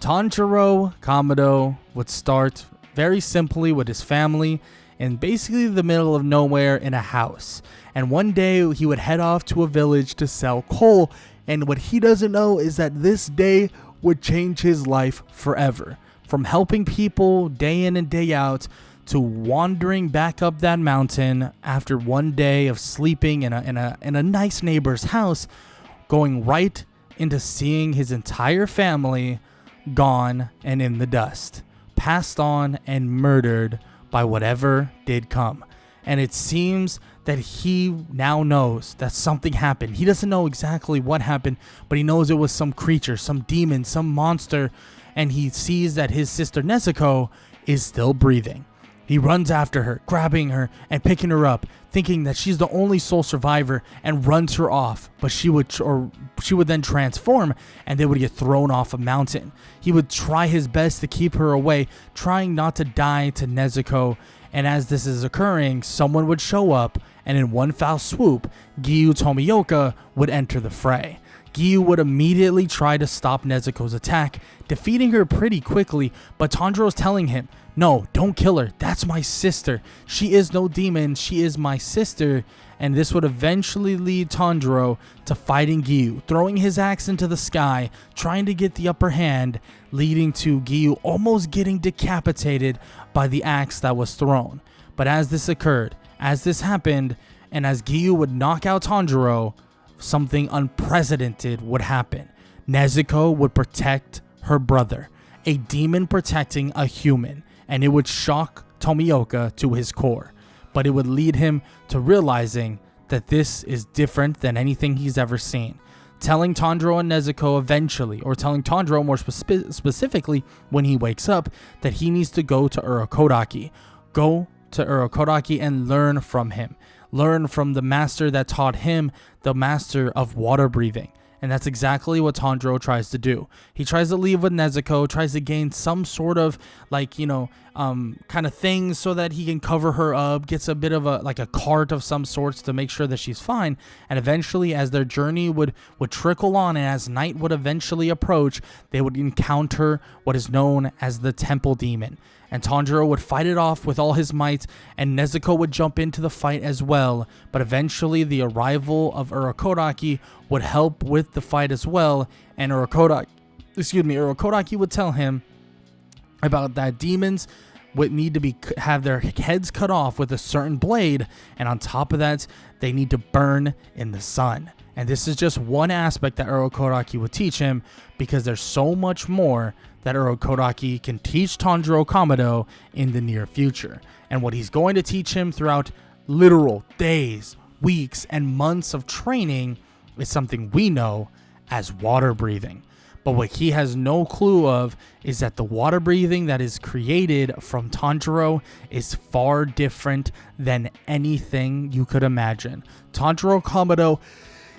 Tanjiro Kamado would start very simply with his family in basically the middle of nowhere in a house. And one day he would head off to a village to sell coal. And what he doesn't know is that this day would change his life forever. From helping people day in and day out to wandering back up that mountain after one day of sleeping in a nice neighbor's house, going right into seeing his entire family gone and in the dust, passed on and murdered by whatever did come. And it seems that he now knows that something happened. He doesn't know exactly what happened, but he knows it was some creature, some demon, some monster, and he sees that his sister Nezuko is still breathing. He runs after her, grabbing her and picking her up, thinking that she's the only sole survivor, and runs her off. But she would then transform and they would get thrown off a mountain. He would try his best to keep her away, trying not to die to Nezuko. And as this is occurring, someone would show up, and in one foul swoop, Giyu Tomioka would enter the fray. Giyu would immediately try to stop Nezuko's attack, defeating her pretty quickly, but Tanjiro's telling him, "No, don't kill her. That's my sister. She is no demon. She is my sister." And this would eventually lead Tanjiro to fighting Giyu, throwing his axe into the sky, trying to get the upper hand, leading to Giyu almost getting decapitated by the axe that was thrown. But as this occurred, as this happened, and as Giyu would knock out Tanjiro, something unprecedented would happen. Nezuko would protect her brother, a demon protecting a human, and it would shock Tomioka to his core. But it would lead him to realizing that this is different than anything he's ever seen. Telling Tanjiro and Nezuko eventually, or telling Tanjiro more specifically when he wakes up, that he needs to go to Urokodaki. Go to Urokodaki and learn from him. Learn from the master that taught him, the master of water breathing. And that's exactly what Tanjiro tries to do. He tries to leave with Nezuko, tries to gain some sort of kind of thing so that he can cover her up, gets a bit of a cart of some sorts to make sure that she's fine. And eventually, as their journey would trickle on, and as night would eventually approach, they would encounter what is known as the Temple Demon. And Tanjiro would fight it off with all his might, and Nezuko would jump into the fight as well. But eventually the arrival of Urokodaki would help with the fight as well, and Urokodaki would tell him about that demons would need to have their heads cut off with a certain blade, and on top of that, they need to burn in the sun. And this is just one aspect that Urokodaki would teach him, because there's so much more that Urokodaki can teach Tanjiro Kamado in the near future. And what he's going to teach him throughout literal days, weeks, and months of training is something we know as water breathing. But what he has no clue of is that the water breathing that is created from Tanjiro is far different than anything you could imagine. Tanjiro Kamado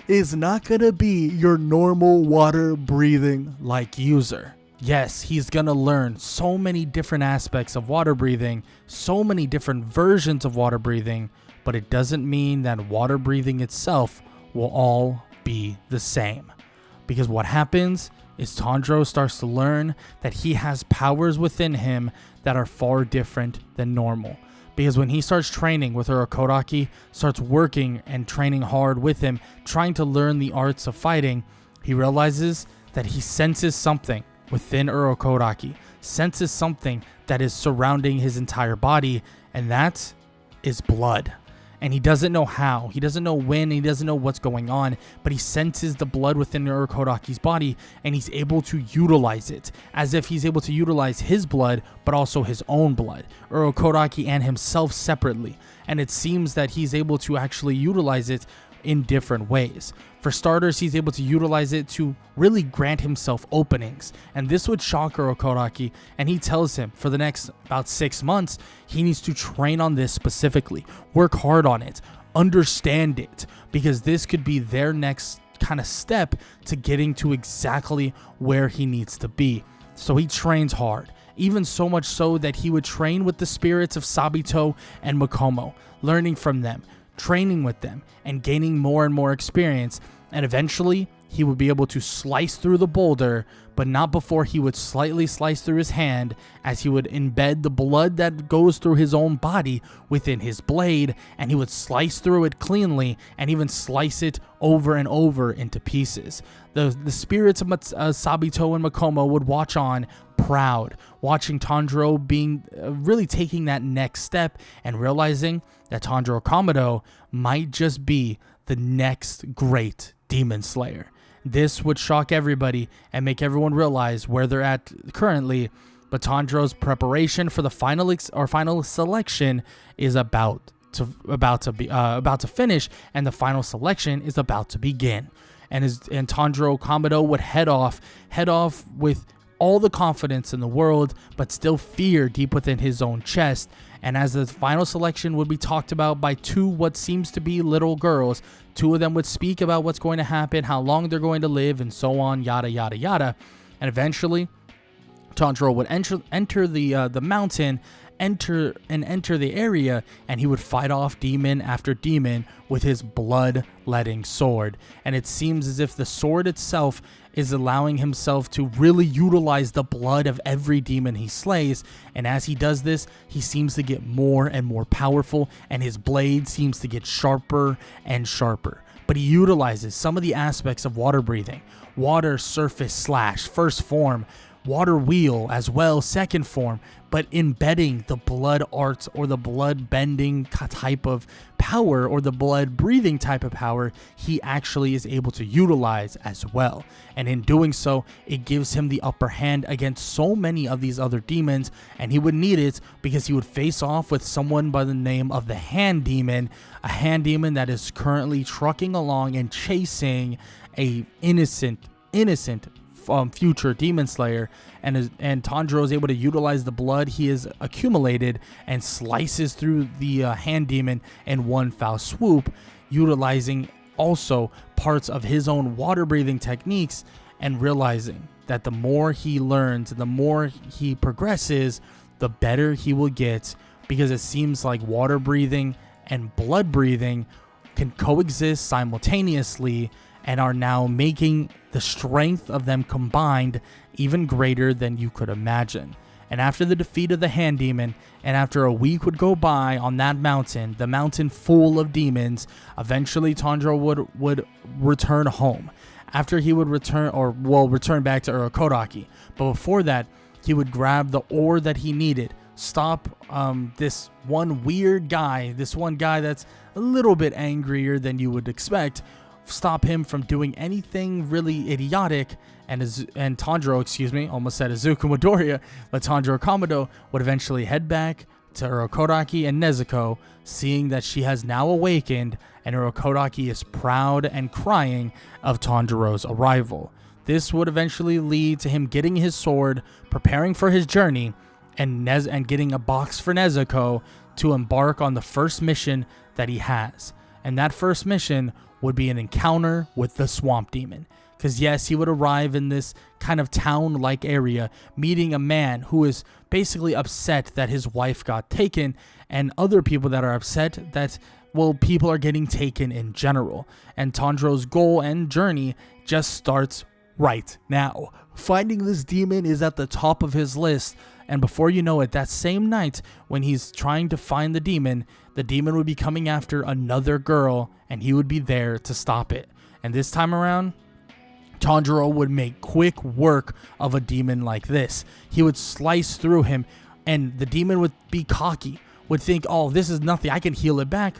is not going to be your normal water breathing user. Yes, he's going to learn so many different aspects of water breathing, so many different versions of water breathing, but it doesn't mean that water breathing itself will all be the same. Because what happens is Tanjiro starts to learn that he has powers within him that are far different than normal. Because when he starts training with Urokodaki, starts working and training hard with him, trying to learn the arts of fighting, he realizes that he senses something within Urokodaki, senses something that is surrounding his entire body, and that is blood. And he doesn't know how, he doesn't know when, he doesn't know what's going on, but he senses the blood within Urokodaki's body, and he's able to utilize it, as if he's able to utilize his blood, but also his own blood, Urokodaki and himself separately. And it seems that he's able to actually utilize it in different ways. For starters, he's able to utilize it to really grant himself openings, and this would shock Urokodaki, and he tells him for the next about 6 months he needs to train on this specifically, work hard on it, understand it, because this could be their next kind of step to getting to exactly where he needs to be. So he trains hard, even so much so that he would train with the spirits of Sabito and Makomo, learning from them, training with them, and gaining more and more experience. And eventually he would be able to slice through the boulder, but not before he would slightly slice through his hand, as he would embed the blood that goes through his own body within his blade, and he would slice through it cleanly and even slice it over and over into pieces. The spirits of Sabito and Makomo would watch on, proud, watching Tanjiro being really taking that next step and realizing that Tanjiro Kamado might just be the next great demon slayer. This would shock everybody and make everyone realize where they're at currently, but Tanjiro's preparation for the final selection is about to finish, and the final selection is about to begin. And Tanjiro Kamado would head off with all the confidence in the world, but still fear deep within his own chest. And as the final selection would be talked about by two what seems to be little girls, two of them would speak about what's going to happen, how long they're going to live, and so on, yada, yada, yada. And eventually, Tanjiro would enter the mountain, enter the area, and he would fight off demon after demon with his blood-letting sword. And it seems as if the sword itself is allowing himself to really utilize the blood of every demon he slays, and as he does this, he seems to get more and more powerful, and his blade seems to get sharper and sharper. But he utilizes some of the aspects of water breathing, water surface slash first form, water wheel as well second form, but embedding the blood arts or the blood bending type of power or the blood breathing type of power he actually is able to utilize as well. And in doing so, it gives him the upper hand against so many of these other demons, and he would need it because he would face off with someone by the name of the Hand Demon, a hand demon that is currently trucking along and chasing a innocent future demon slayer, and Tanjiro is able to utilize the blood he has accumulated and slices through the hand demon in one foul swoop, utilizing also parts of his own water breathing techniques, and realizing that the more he learns, the more he progresses, the better he will get, because it seems like water breathing and blood breathing can coexist simultaneously and are now making the strength of them combined even greater than you could imagine. And after the defeat of the Hand Demon, and after a week would go by on that mountain, the mountain full of demons, eventually Tanjiro would return home. After he would return back to Urokodaki. But before that, he would grab the ore that he needed, stop this one guy that's a little bit angrier than you would expect, stop him from doing anything really idiotic, and Tanjiro, almost said Izuku Midoriya, but Tanjiro Kamado would eventually head back to Urokodaki and Nezuko, seeing that she has now awakened, and Urokodaki is proud and crying of Tanjiro's arrival. This would eventually lead to him getting his sword, preparing for his journey, and getting a box for Nezuko to embark on the first mission that he has. And that first mission would be an encounter with the Swamp Demon. Because yes, he would arrive in this kind of town-like area, meeting a man who is basically upset that his wife got taken, and other people that are upset that, well, people are getting taken in general. And Tanjiro's goal and journey just starts right now. Finding this demon is at the top of his list, and before you know it, that same night when he's trying to find the demon would be coming after another girl, and he would be there to stop it. And this time around, Tanjiro would make quick work of a demon like this. He would slice through him, and the demon would be cocky, would think, oh, this is nothing, I can heal it back.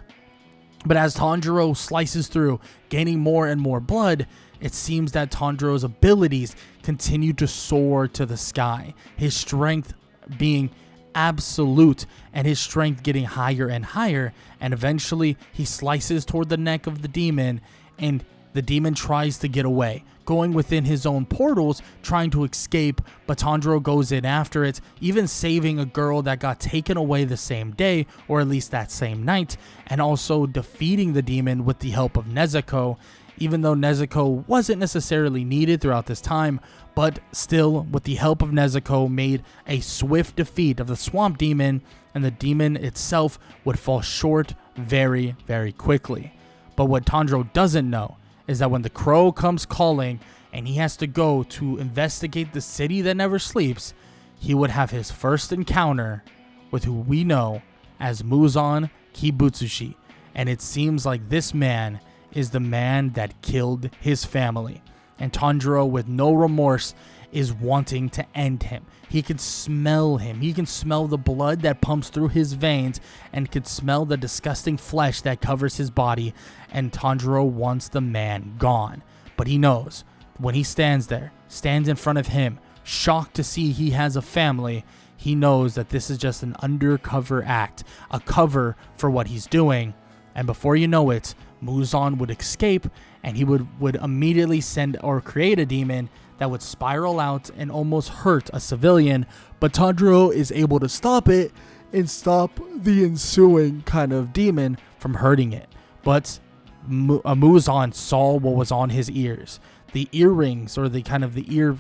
But as Tanjiro slices through, gaining more and more blood, it seems that Tanjiro's abilities continue to soar to the sky, his strength being absolute and his strength getting higher and higher, and eventually he slices toward the neck of the demon, and the demon tries to get away, going within his own portals, trying to escape, but Tanjiro goes in after it, even saving a girl that got taken away the same day, or at least that same night, and also defeating the demon with the help of Nezuko, even though Nezuko wasn't necessarily needed throughout this time, but still, with the help of Nezuko, made a swift defeat of the Swamp Demon, and the demon itself would fall short very, very quickly. But what Tanjiro doesn't know is that when the crow comes calling and he has to go to investigate the city that never sleeps, he would have his first encounter with who we know as Muzan Kibutsushi. And it seems like this man is the man that killed his family. And Tanjiro, with no remorse, is wanting to end him. He can smell him. He can smell the blood that pumps through his veins and can smell the disgusting flesh that covers his body. And Tanjiro wants the man gone. But he knows when he stands in front of him, shocked to see he has a family, he knows that this is just an undercover act, a cover for what he's doing. And before you know it, Muzan would escape, and he would immediately send or create a demon that would spiral out and almost hurt a civilian. But Tanjiro is able to stop it and stop the ensuing kind of demon from hurting it. But Muzan saw what was on his ears. The earrings, or the ear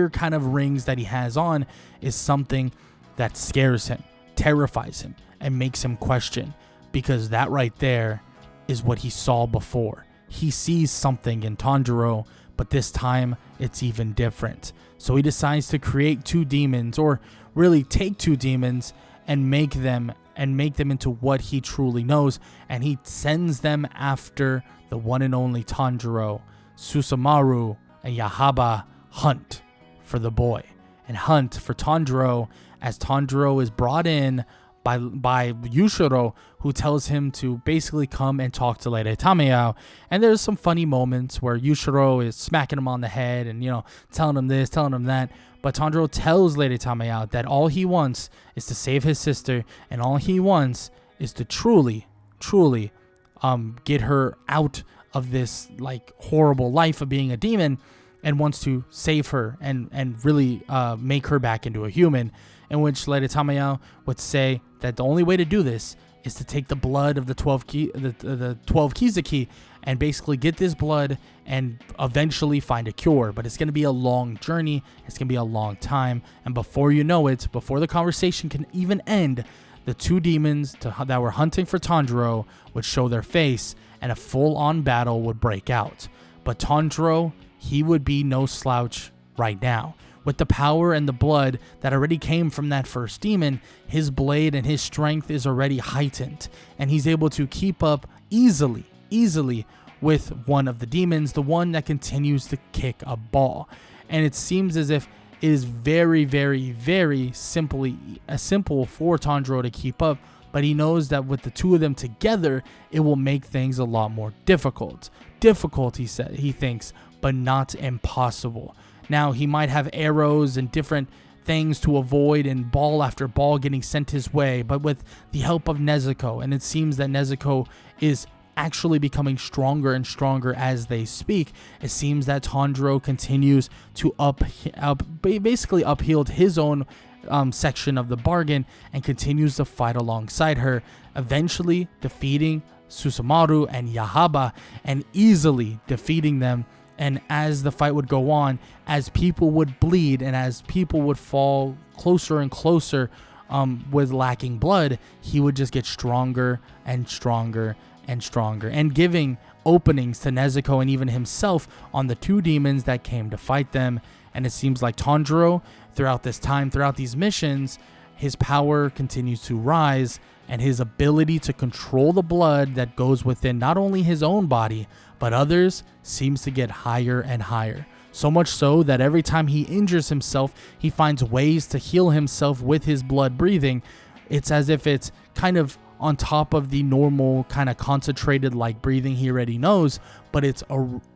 kind of rings that he has on, is something that scares him, terrifies him, and makes him question. Because that right there is what he saw before. He sees something in Tanjiro, but this time it's even different. So he decides to create two demons, or really take two demons and make them into what he truly knows. And he sends them after the one and only Tanjiro. Susumaru and Yahaba hunt for the boy and hunt for Tanjiro, as Tanjiro is brought in by Yushiro, who tells him to basically come and talk to Lady Tamayao. And there's some funny moments where Yushiro is smacking him on the head and, telling him this, telling him that. But Tanjiro tells Lady Tamayao that all he wants is to save his sister, and all he wants is to truly get her out of this horrible life of being a demon, and wants to save her and really make her back into a human. In which Lady Tamayao would say that the only way to do this is to take the blood of the 12 Kizuki and basically get this blood and eventually find a cure. But it's going to be a long journey. It's going to be a long time. And before you know it, before the conversation can even end, the two demons that were hunting for Tanjiro would show their face, and a full-on battle would break out. But Tanjiro, he would be no slouch right now. With the power and the blood that already came from that first demon, his blade and his strength is already heightened, and he's able to keep up easily with one of the demons, the one that continues to kick a ball. And it seems as if it is very, very, very simple for Tanjiro to keep up, but he knows that with the two of them together, it will make things a lot more difficult. He thinks, but not impossible. Now, he might have arrows and different things to avoid, and ball after ball getting sent his way, but with the help of Nezuko, and it seems that Nezuko is actually becoming stronger and stronger as they speak, it seems that Tanjiro continues to basically upheal his own section of the bargain and continues to fight alongside her, eventually defeating Susumaru and Yahaba and easily defeating them. And as the fight would go on, as people would bleed and as people would fall closer and closer with lacking blood, he would just get stronger and stronger and stronger, and giving openings to Nezuko and even himself on the two demons that came to fight them. And it seems like Tanjiro, throughout these missions, his power continues to rise, and his ability to control the blood that goes within not only his own body, but others, seems to get higher and higher. So much so that every time he injures himself, he finds ways to heal himself with his blood breathing. It's as if it's kind of on top of the normal kind of concentrated breathing he already knows, but it's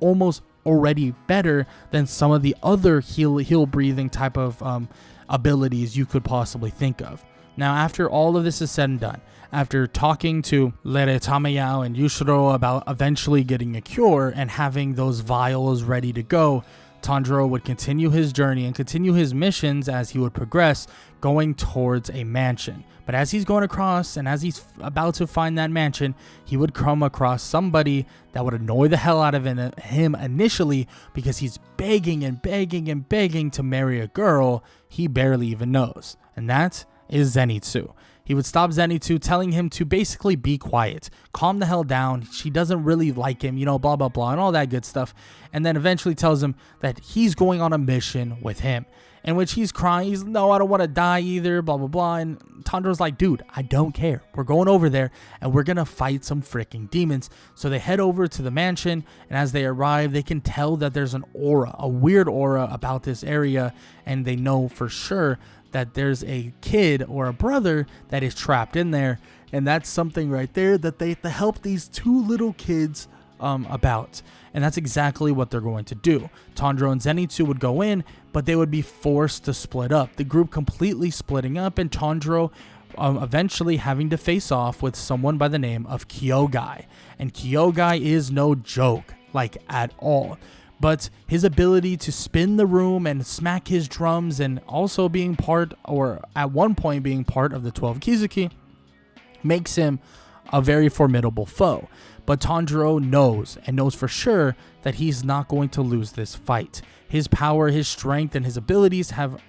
almost already better than some of the other heal breathing type of abilities you could possibly think of. Now, after all of this is said and done, after talking to Lady Tamayao and Yushiro about eventually getting a cure and having those vials ready to go, Tanjiro would continue his journey and continue his missions as he would progress, going towards a mansion. But as he's going across and as he's about to find that mansion, he would come across somebody that would annoy the hell out of him initially, because he's begging and begging and begging to marry a girl he barely even knows. And that is Zenitsu. He would stop Zenitsu, telling him to basically be quiet, calm the hell down. She doesn't really like him, blah, blah, blah, and all that good stuff. And then eventually tells him that he's going on a mission with him, in which he's crying. He's, no, I don't want to die either, blah, blah, blah. And Tanjiro's like, dude, I don't care. We're going over there and we're going to fight some freaking demons. So they head over to the mansion, and as they arrive, they can tell that there's an aura, a weird aura about this area, and they know for sure that there's a kid or a brother that is trapped in there. And that's something right there that they have to help these two little kids about. And that's exactly what they're going to do. Tanjiro and Zenitsu would go in, but they would be forced to split up. The group completely splitting up, and Tanjiro eventually having to face off with someone by the name of Kyogai. And Kyogai is no joke, like at all. But his ability to spin the room and smack his drums, and also being part, or at one point being part of the 12 Kizuki, makes him a very formidable foe. But Tanjiro knows for sure that he's not going to lose this fight. His power, his strength, and his abilities have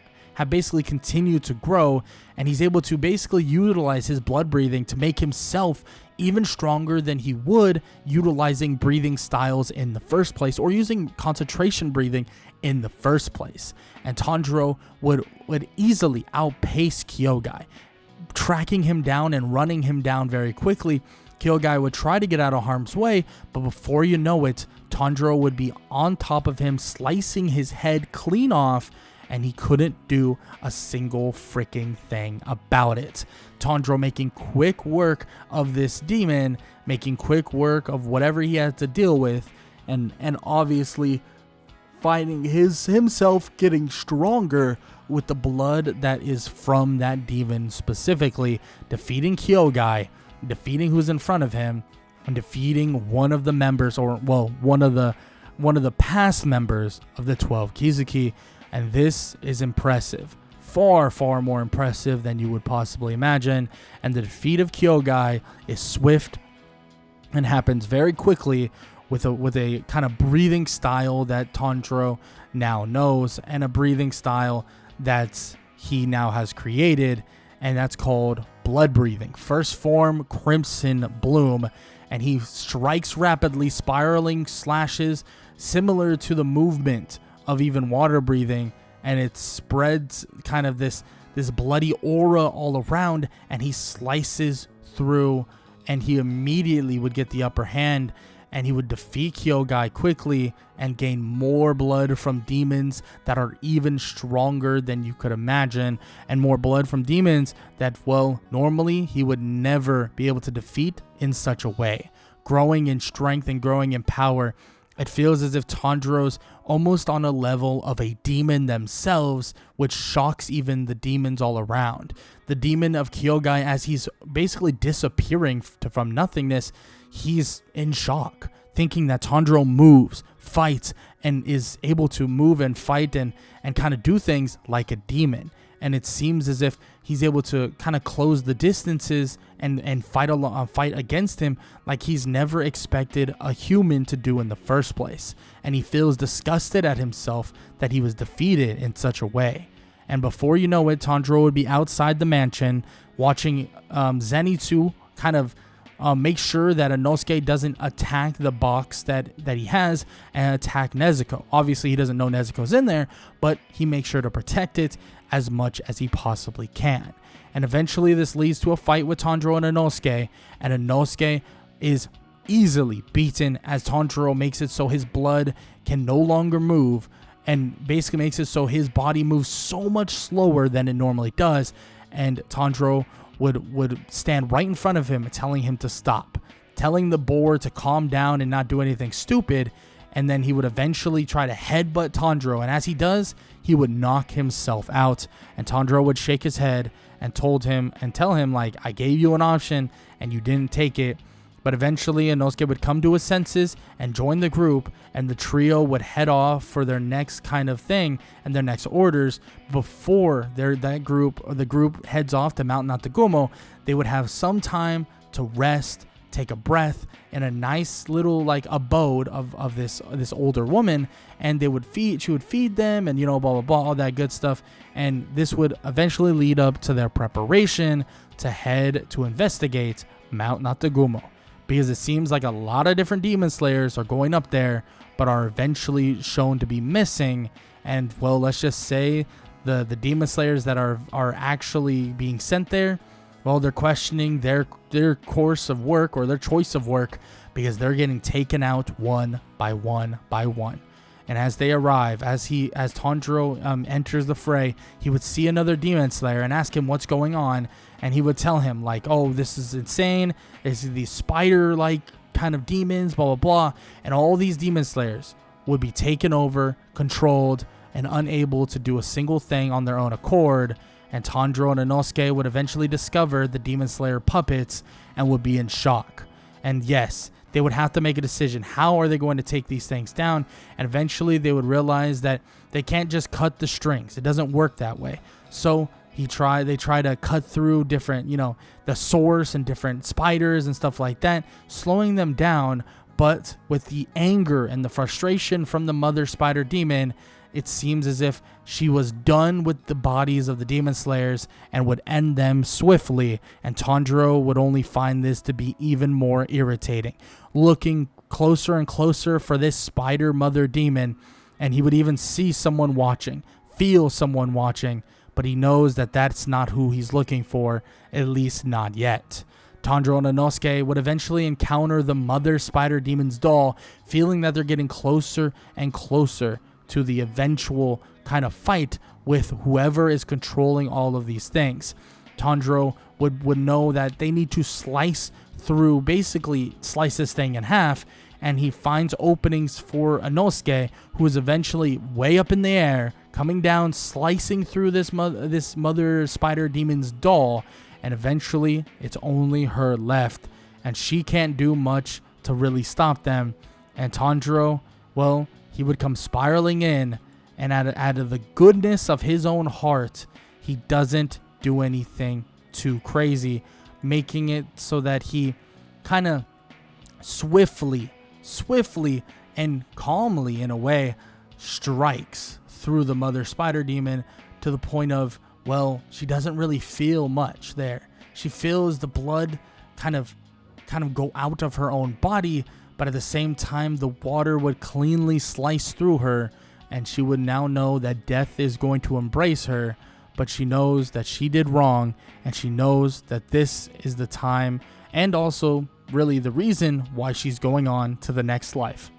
basically continued to grow, and he's able to basically utilize his blood breathing to make himself even stronger than he would utilizing breathing styles in the first place, or using concentration breathing in the first place. And Tanjiro would easily outpace Kyogai, tracking him down and running him down very quickly. Kyogai would try to get out of harm's way, but before you know it, Tanjiro would be on top of him, slicing his head clean off, and he couldn't do a single freaking thing about it. Tanjiro making quick work of this demon, making quick work of whatever he had to deal with, and obviously finding himself getting stronger with the blood that is from that demon, specifically defeating Kyogai, defeating who's in front of him, and defeating one of the members, or one of the past members of the 12 Kizuki. And this is impressive, far more impressive than you would possibly imagine. And the defeat of Kyogai is swift and happens very quickly with a kind of breathing style that Tanjiro now knows, and a breathing style that he now has created, and that's called blood breathing. First form, Crimson Bloom, and he strikes rapidly, spiraling slashes similar to the movement of even water breathing, and it spreads kind of this bloody aura all around, and he slices through, and he immediately would get the upper hand, and he would defeat Kyogai quickly and gain more blood from demons that are even stronger than you could imagine, and more blood from demons that, normally he would never be able to defeat in such a way. Growing in strength and growing in power, it feels as if Tanjiro's almost on a level of a demon themselves, which shocks even the demons all around. The demon of Kyogai, as he's basically disappearing from nothingness, he's in shock, thinking that Tanjiro moves, fights, and is able to move and fight and kind of do things like a demon. And it seems as if he's able to kind of close the distances and fight against him like he's never expected a human to do in the first place. And he feels disgusted at himself that he was defeated in such a way. And before you know it, Tanjiro would be outside the mansion watching Zenitsu kind of make sure that Inosuke doesn't attack the box that he has and attack Nezuko. Obviously, he doesn't know Nezuko's in there, but he makes sure to protect it as much as he possibly can. And eventually this leads to a fight with Tanjiro and Inosuke is easily beaten as Tanjiro makes it so his blood can no longer move, and basically makes it so his body moves so much slower than it normally does, and Tanjiro would stand right in front of him, telling him to stop, telling the boar to calm down and not do anything stupid. And then he would eventually try to headbutt Tanjiro, and as he does, he would knock himself out, and Tanjiro would shake his head and tell him, like, I gave you an option and you didn't take it. But eventually Inosuke would come to his senses and join the group, and the trio would head off for their next kind of thing and their next orders. Before the group heads off to Mount Natagumo, they would have some time to rest, take a breath in a nice little like abode of this older woman, and she would feed them, and blah blah blah, all that good stuff. And this would eventually lead up to their preparation to head to investigate Mount Natagumo, because it seems like a lot of different demon slayers are going up there but are eventually shown to be missing. And well, let's just say the demon slayers that are actually being sent there, well, they're questioning their course of work or their choice of work, because they're getting taken out one by one by one. And as they arrive, as Tanjiro enters the fray, he would see another demon slayer and ask him what's going on, and he would tell him like, oh, this is insane, this is these spider like kind of demons, blah blah blah. And all these demon slayers would be taken over, controlled, and unable to do a single thing on their own accord. And Tanjiro and Inosuke would eventually discover the demon slayer puppets and would be in shock. And yes, they would have to make a decision. How are they going to take these things down? And eventually they would realize that they can't just cut the strings. It doesn't work that way. So they try to cut through different, the source and different spiders and stuff like that, slowing them down. But with the anger and the frustration from the mother spider demon, it seems as if she was done with the bodies of the demon slayers and would end them swiftly. And Tanjiro would only find this to be even more irritating, looking closer and closer for this spider mother demon. And he would even see someone watching, feel someone watching, but he knows that that's not who he's looking for, at least not yet. Tanjiro and Inosuke would eventually encounter the mother spider demon's doll, feeling that they're getting closer and closer to the eventual kind of fight with whoever is controlling all of these things. Tanjiro would know that they need to basically slice this thing in half, and he finds openings for Inosuke, who is eventually way up in the air, coming down, slicing through this mother spider demon's doll, and eventually it's only her left, and she can't do much to really stop them. And Tanjiro, well, he would come spiraling in, and out of the goodness of his own heart, he doesn't do anything too crazy, making it so that he kind of swiftly and calmly, in a way, strikes through the mother spider demon to the point of, well, she doesn't really feel much there. She feels the blood kind of go out of her own body, but at the same time, the water would cleanly slice through her, and she would now know that death is going to embrace her. But she knows that she did wrong, and she knows that this is the time, and also really the reason why she's going on to the next life.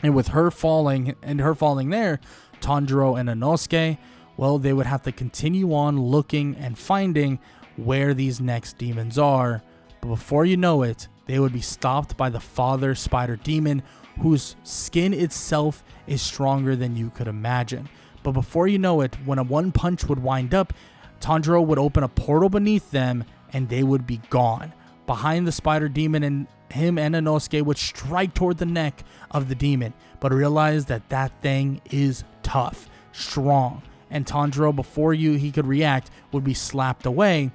And with her falling there, Tanjiro and Inosuke, well, they would have to continue on looking and finding where these next demons are. But before you know it, they would be stopped by the father spider demon, whose skin itself is stronger than you could imagine. But before you know it, when a one punch would wind up, Tanjiro would open a portal beneath them, and they would be gone behind the spider demon, and him and Inosuke would strike toward the neck of the demon, but realize that that thing is tough, strong, and Tanjiro, before he could react, would be slapped away.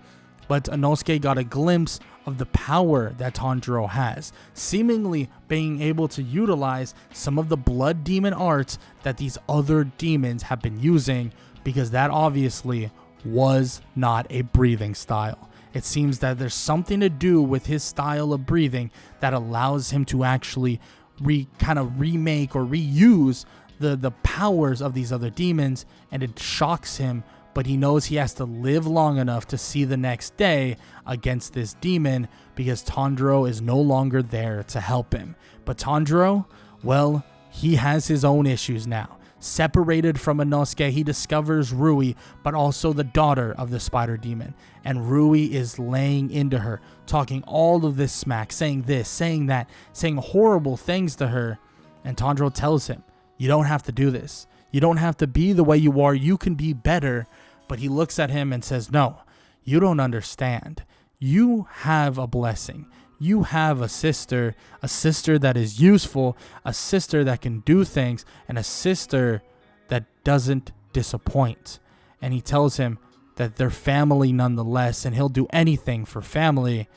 But Inosuke got a glimpse of the power that Tanjiro has, seemingly being able to utilize some of the blood demon arts that these other demons have been using, because that obviously was not a breathing style. It seems that there's something to do with his style of breathing that allows him to actually remake or reuse the powers of these other demons, and it shocks him. But he knows he has to live long enough to see the next day against this demon, because Tanjiro is no longer there to help him. But Tanjiro, well, he has his own issues now. Separated from Inosuke, he discovers Rui, but also the daughter of the spider demon. And Rui is laying into her, talking all of this smack, saying this, saying that, saying horrible things to her. And Tanjiro tells him, you don't have to do this. You don't have to be the way you are. You can be better. But he looks at him and says, no, you don't understand. You have a blessing. You have a sister that is useful, a sister that can do things, and a sister that doesn't disappoint. And he tells him that they're family nonetheless, and he'll do anything for family.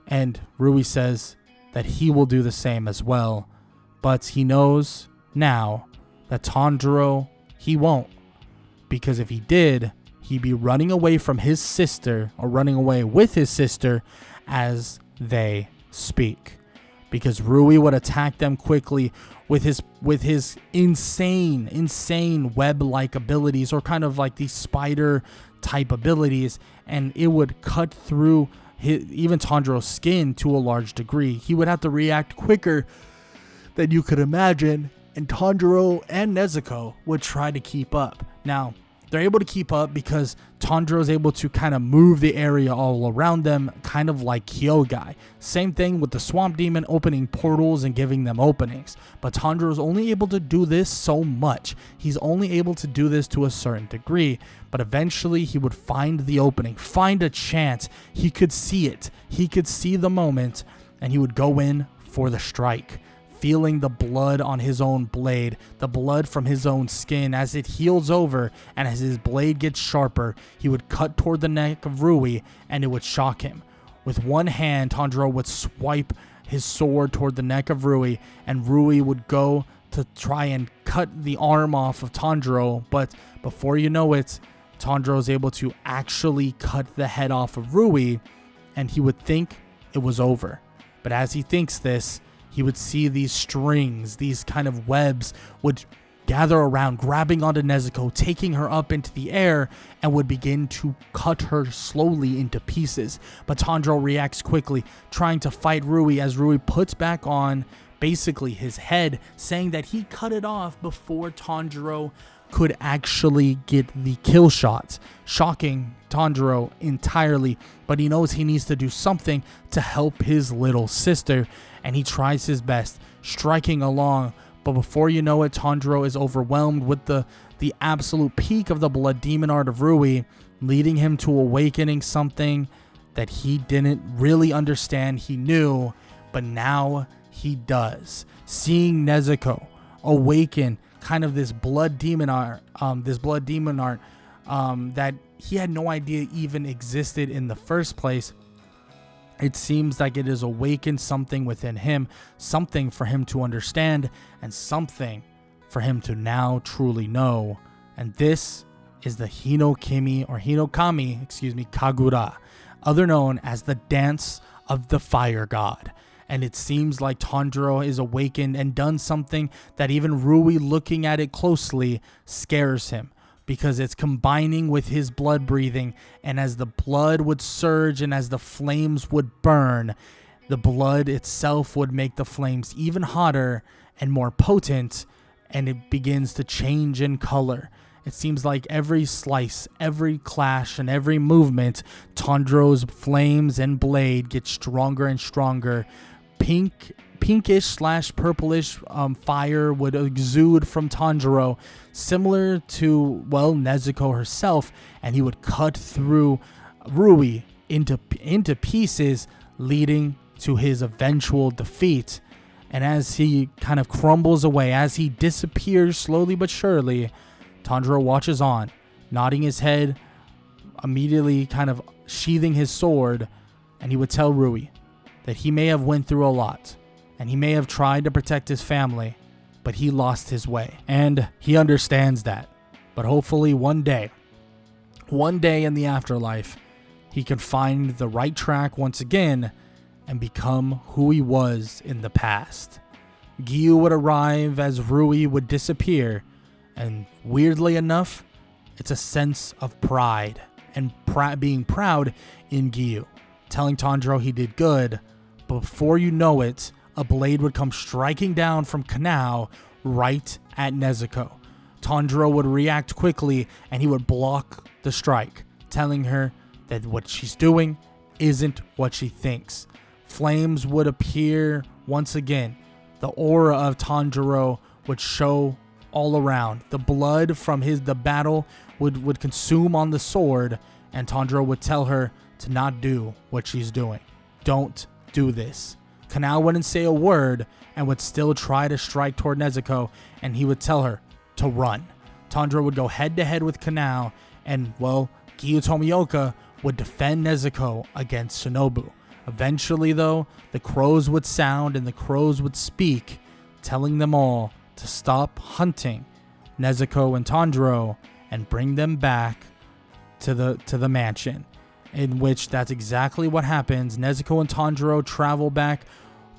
And Rui says that he will do the same as well. But he knows now that Tanjiro, he won't. Because if he did, he'd be running away from his sister, or running away with his sister as they speak. Because Rui would attack them quickly with his insane web-like abilities, or kind of like these spider type abilities, and it would cut through even Tanjiro's skin to a large degree. He would have to react quicker than you could imagine, and Tanjiro and Nezuko would try to keep up. Now, they're able to keep up because Tanjiro is able to kind of move the area all around them, kind of like Kyogai. Same thing with the Swamp Demon opening portals and giving them openings. But Tanjiro is only able to do this so much. He's only able to do this to a certain degree. But eventually he would find the opening, find a chance. He could see it. He could see the moment, and he would go in for the strike. Feeling the blood on his own blade, the blood from his own skin as it heals over, and as his blade gets sharper, he would cut toward the neck of Rui, and it would shock him. With one hand, Tanjiro would swipe his sword toward the neck of Rui, and Rui would go to try and cut the arm off of Tanjiro, but before you know it, Tanjiro is able to actually cut the head off of Rui, and he would think it was over. But as he thinks this, he would see these strings, these kind of webs would gather around, grabbing onto Nezuko, taking her up into the air, and would begin to cut her slowly into pieces. But Tanjiro reacts quickly, trying to fight Rui as Rui puts back on basically his head, saying that he cut it off before Tanjiro could actually get the kill shots, shocking Tanjiro entirely. But he knows he needs to do something to help his little sister, and he tries his best, striking along. But before you know it, Tanjiro is overwhelmed with the absolute peak of the blood demon art of Rui, leading him to awakening something that he didn't really understand. He knew, but now he does. Seeing Nezuko awaken kind of this blood demon art, that he had no idea even existed in the first place. It seems like it has awakened something within him, something for him to understand, and something for him to now truly know. And this is the Hinokami Kagura, other known as the Dance of the Fire God. And it seems like Tanjiro is awakened and done something that even Rui, looking at it closely, scares him, because it's combining with his blood breathing, and as the blood would surge and as the flames would burn, the blood itself would make the flames even hotter and more potent, and it begins to change in color. It seems like every slice, every clash, and every movement, Tanjiro's flames and blade get stronger and stronger. Pinkish / purplish fire would exude from Tanjiro, similar to, Nezuko herself, and he would cut through Rui into pieces, leading to his eventual defeat. And as he kind of crumbles away, as he disappears slowly but surely, Tanjiro watches on, nodding his head, immediately kind of sheathing his sword, and he would tell Rui that he may have went through a lot, and he may have tried to protect his family, but he lost his way. And he understands that. But hopefully one day in the afterlife, he can find the right track once again and become who he was in the past. Giyu would arrive as Rui would disappear, and weirdly enough, it's a sense of pride and being proud in Giyu, telling Tanjiro he did good. But before you know it, a blade would come striking down from Kanao right at Nezuko. Tanjiro would react quickly, and he would block the strike, telling her that what she's doing isn't what she thinks. Flames would appear once again. The aura of Tanjiro would show all around. The blood from the battle would consume on the sword, and Tanjiro would tell her to not do what she's doing. Don't do this. Kanao wouldn't say a word and would still try to strike toward Nezuko, and he would tell her to run. Tanjiro would go head to head with Kanao, and Giyu Tomioka would defend Nezuko against Shinobu. Eventually, though, the crows would sound and the crows would speak, telling them all to stop hunting Nezuko and Tanjiro and bring them back to the mansion. In which that's exactly what happens. Nezuko and Tanjiro travel back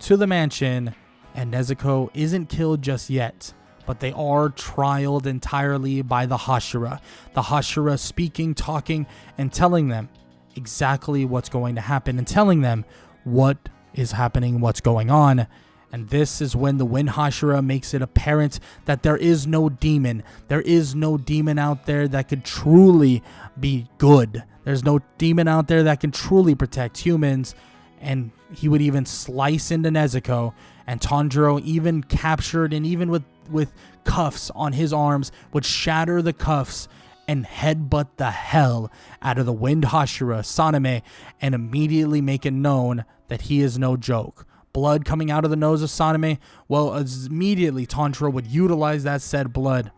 to the mansion, and Nezuko isn't killed just yet, but they are trialed entirely by the Hashira. The Hashira speaking, talking, and telling them exactly what's going to happen and telling them what is happening, what's going on. And this is when the Wind Hashira makes it apparent that there is no demon. There is no demon out there that could truly be good. There's no demon out there that can truly protect humans. And he would even slice into Nezuko, and Tanjiro, even captured and even with cuffs on his arms, would shatter the cuffs and headbutt the hell out of the Wind Hashira, Saname, and immediately make it known that he is no joke. Blood coming out of the nose of Saname, well, immediately Tanjiro would utilize that said blood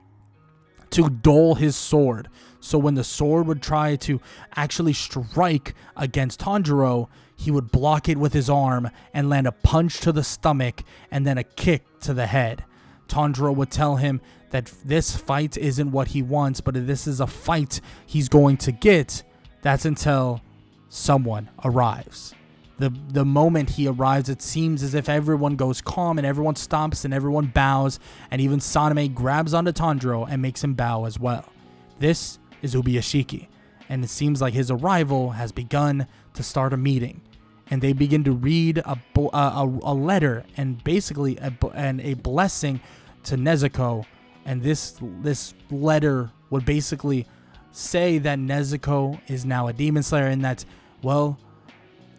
to dull his sword. So when the sword would try to actually strike against Tanjiro, he would block it with his arm and land a punch to the stomach and then a kick to the head. Tanjiro would tell him that this fight isn't what he wants, but this is a fight he's going to get. That's until someone arrives. The moment he arrives, it seems as if everyone goes calm and everyone stops and everyone bows, and even Saname grabs onto Tanjiro and makes him bow as well. This is Ubuyashiki, and it seems like his arrival has begun to start a meeting, and they begin to read a letter and basically a blessing to Nezuko, and this letter would basically say that Nezuko is now a demon slayer, and that, well,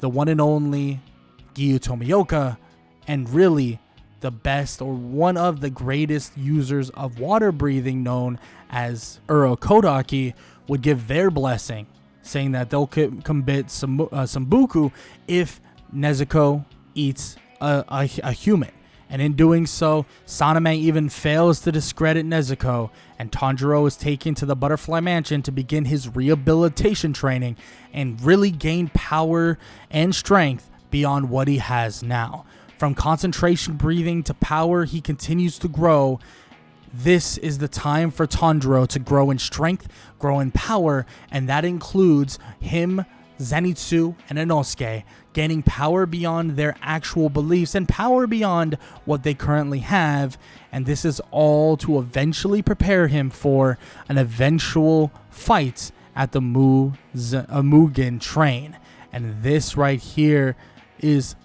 the one and only Giyu Tomioka, and really the best or one of the greatest users of water breathing, known as Urokodaki, would give their blessing, saying that they'll commit Sambuku if Nezuko eats a human. And in doing so, Saname even fails to discredit Nezuko, and Tanjiro is taken to the Butterfly Mansion to begin his rehabilitation training and really gain power and strength beyond what he has now. From concentration breathing to power, he continues to grow. This is the time for Tanjiro to grow in strength, grow in power, and that includes him, Zenitsu, and Inosuke gaining power beyond their actual beliefs and power beyond what they currently have. And this is all to eventually prepare him for an eventual fight at the Mugen train. And this right here is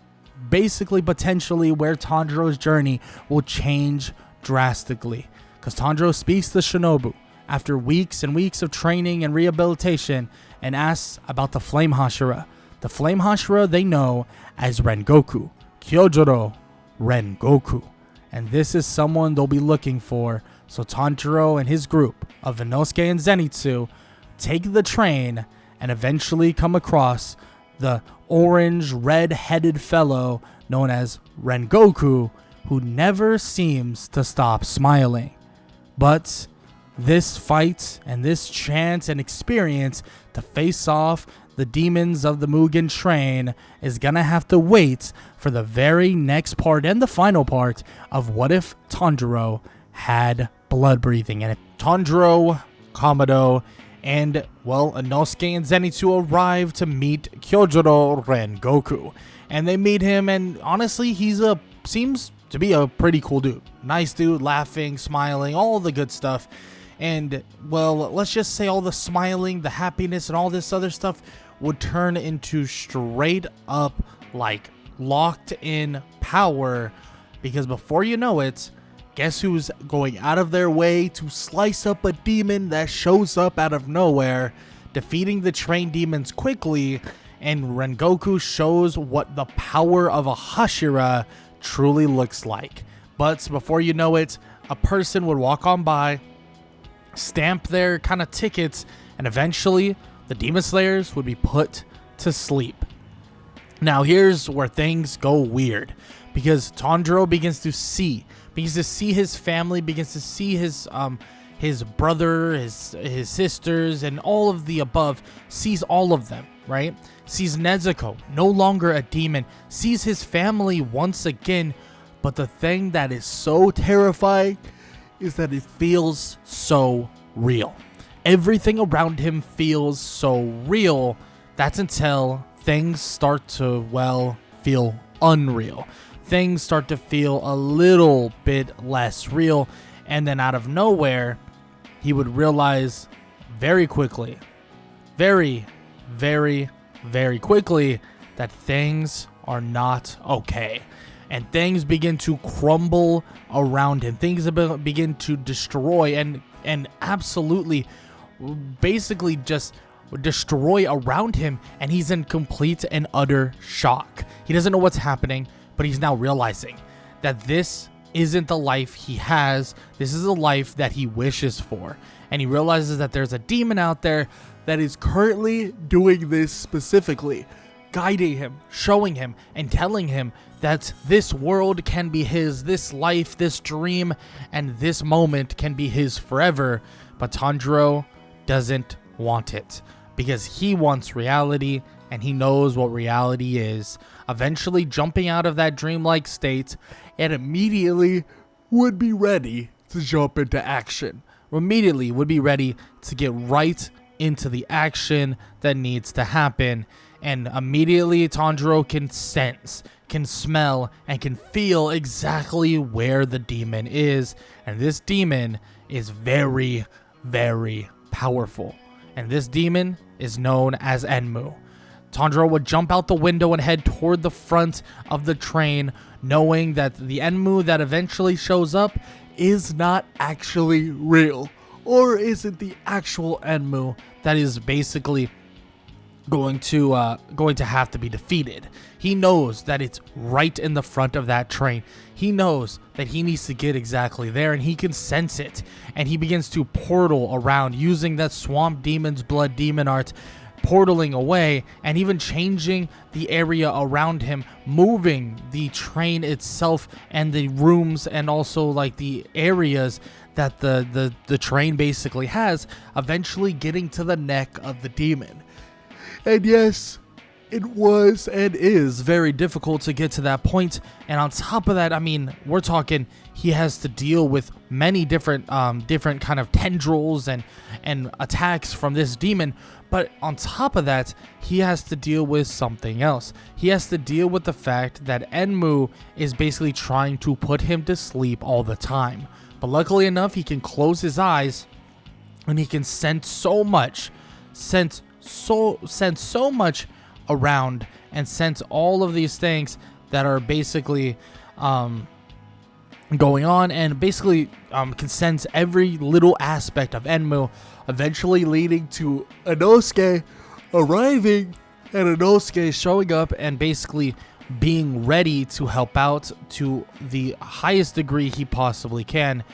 basically potentially where Tanjiro's journey will change drastically, because Tanjiro speaks to Shinobu after weeks and weeks of training and rehabilitation and asks about the Flame Hashira. The Flame Hashira they know as Rengoku, Kyojuro Rengoku. And this is someone they'll be looking for. So Tanjiro and his group of Inosuke and Zenitsu take the train and eventually come across the orange red-headed fellow known as Rengoku, who never seems to stop smiling. But this fight and this chance and experience to face off the demons of the Mugen train is gonna have to wait for the very next part and the final part of What If Tanjiro Had Blood Breathing. And if Tanjiro, Kamado, and, well, Inosuke and Zenitsu arrive to meet Kyojuro Rengoku. And they meet him, and honestly, seems to be a pretty cool dude. Nice dude, laughing, smiling, all the good stuff. And, well, let's just say all the smiling, the happiness, and all this other stuff would turn into straight up, like, locked in power. Because before you know it, guess who's going out of their way to slice up a demon that shows up out of nowhere, defeating the train demons quickly, and Rengoku shows what the power of a Hashira truly looks like. But before you know it, a person would walk on by, stamp their kind of tickets, and eventually the Demon Slayers would be put to sleep. Now here's where things go weird, because Tanjiro begins to see his family, begins to see his brother, his sisters, and all of the above, sees all of them. right? Sees Nezuko, no longer a demon, sees his family once again, but the thing that is so terrifying is that it feels so real. Everything around him feels so real. That's until things start to, well, feel unreal. Things start to feel a little bit less real, and then out of nowhere, he would realize very quickly, very, very, very quickly, that things are not okay. And things begin to crumble around him. Things begin to destroy and absolutely, basically just destroy around him. And he's in complete and utter shock. He doesn't know what's happening, but he's now realizing that this isn't the life he has. This is a life that he wishes for. And he realizes that there's a demon out there that is currently doing this specifically, guiding him, showing him, and telling him that this world can be his, this life, this dream, and this moment can be his forever. But Tanjiro doesn't want it, because he wants reality, and he knows what reality is. Eventually jumping out of that dreamlike state, and immediately would be ready to jump into action. Immediately would be ready to get right into the action that needs to happen. And immediately Tanjiro can sense, can smell, and can feel exactly where the demon is. And this demon is very, very powerful. And this demon is known as Enmu. Tanjiro would jump out the window and head toward the front of the train, knowing that the Enmu that eventually shows up is not actually real, or isn't the actual Enmu that is basically going to have to be defeated. He knows that it's right in the front of that train. He knows that he needs to get exactly there, and he can sense it. And he begins to portal around using that Swamp Demon's Blood demon art, portaling away and even changing the area around him, moving the train itself and the rooms and also like the areas that the train basically has, eventually getting to the neck of the demon. And yes, it was and is very difficult to get to that point. And on top of that, I mean, we're talking he has to deal with many different kind of tendrils and attacks from this demon. But on top of that, he has to deal with something else. He has to deal with the fact that Enmu is basically trying to put him to sleep all the time. But luckily enough, he can close his eyes and he can sense so much around and sense all of these things that are basically going on, and basically can sense every little aspect of Enmu, eventually leading to Inosuke arriving and Inosuke showing up and basically being ready to help out to the highest degree he possibly can.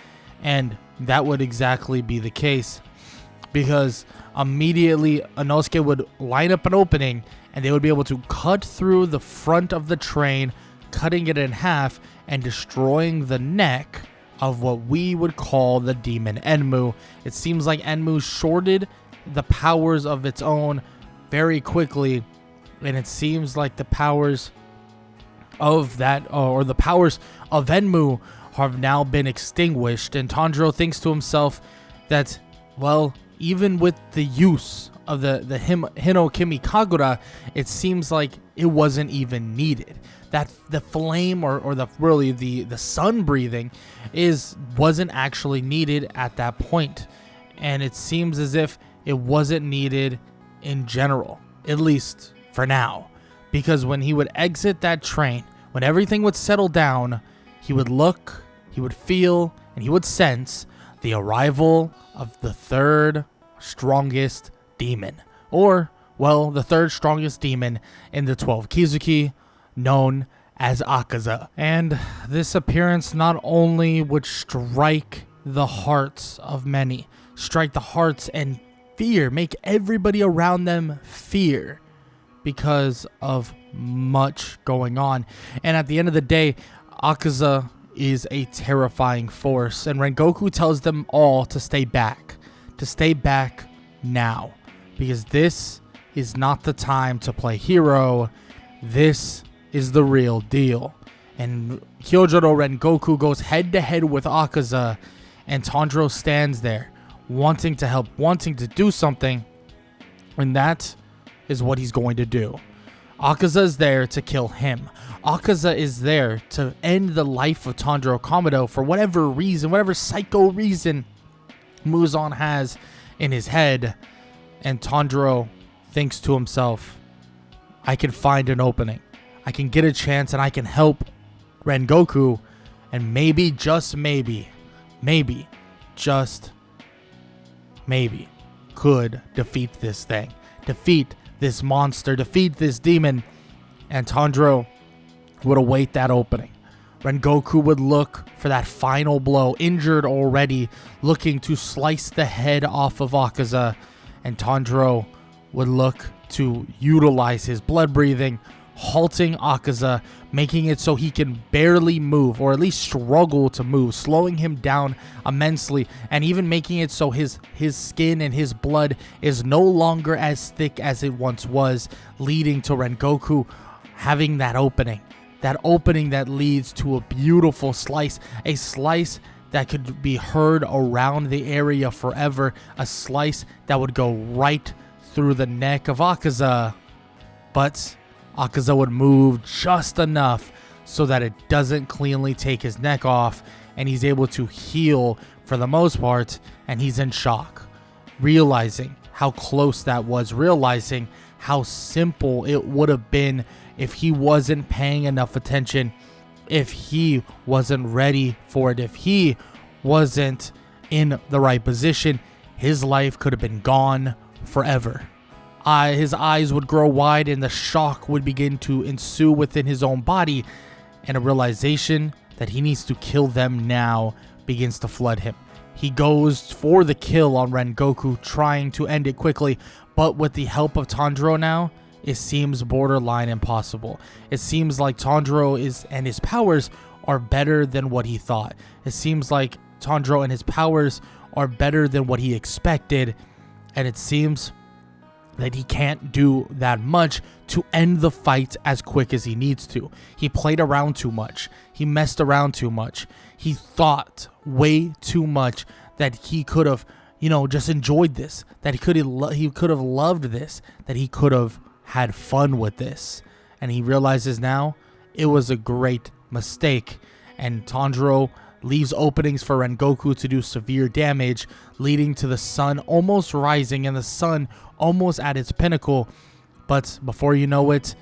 And that would exactly be the case, because immediately Inosuke would line up an opening and they would be able to cut through the front of the train, cutting it in half and destroying the neck of what we would call the demon Enmu. It seems like Enmu shorted the powers of its own very quickly, and it seems like the powers of that, or the powers of Enmu, have now been extinguished. And Tanjiro thinks to himself that, well, even with the use of the Hinokami Kagura, it seems like it wasn't even needed. That the flame or the sun breathing wasn't actually needed at that point. And it seems as if it wasn't needed in general, at least for now. Because when he would exit that train, when everything would settle down, he would look, he would feel, and he would sense the arrival of the third strongest demon. Or, well, the third strongest demon in the 12 Kizuki, known as Akaza. And this appearance not only would strike the hearts of many, strike the hearts and fear, make everybody around them fear, because of much going on. And at the end of the day, Akaza is a terrifying force, and Rengoku tells them all to stay back now, because this is not the time to play hero. This is the real deal. And Kyojuro Rengoku goes head to head with Akaza, and Tanjiro stands there, wanting to help, wanting to do something, and that is what he's going to do. Akaza is there to kill him. Akaza is there to end the life of Tanjiro Kamado for whatever reason, whatever psycho reason Muzan has in his head. And Tanjiro thinks to himself, I can find an opening. I can get a chance and I can help Rengoku, and maybe, just maybe, just maybe, could defeat this thing. Defeat this monster, defeat this demon. And Tanjiro would await that opening. Rengoku would look for that final blow, injured already, looking to slice the head off of Akaza. And Tanjiro would look to utilize his blood breathing, halting Akaza, making it so he can barely move, or at least struggle to move, slowing him down immensely, and even making it so his skin and his blood is no longer as thick as it once was, leading to Rengoku having that opening that leads to a beautiful slice, a slice that could be heard around the area forever, a slice that would go right through the neck of Akaza. But Akaza would move just enough so that it doesn't cleanly take his neck off, and he's able to heal for the most part, and he's in shock, realizing how close that was, realizing how simple it would have been if he wasn't paying enough attention, if he wasn't ready for it, if he wasn't in the right position. His life could have been gone forever. His eyes would grow wide, and the shock would begin to ensue within his own body, and a realization that he needs to kill them now begins to flood him. He goes for the kill on Rengoku, trying to end it quickly, but with the help of Tanjiro now, it seems borderline impossible. It seems like Tanjiro and his powers are better than what he thought. It seems like Tanjiro and his powers are better than what he expected, and it seems that he can't do that much to end the fight as quick as he needs to. He played around too much. He messed around too much. He thought way too much that he could have, just enjoyed this, that he could have loved this, that he could have had fun with this. And he realizes now it was a great mistake. And Tanjiro leaves openings for Rengoku to do severe damage, leading to the sun almost rising and the sun almost at its pinnacle. But before you know it,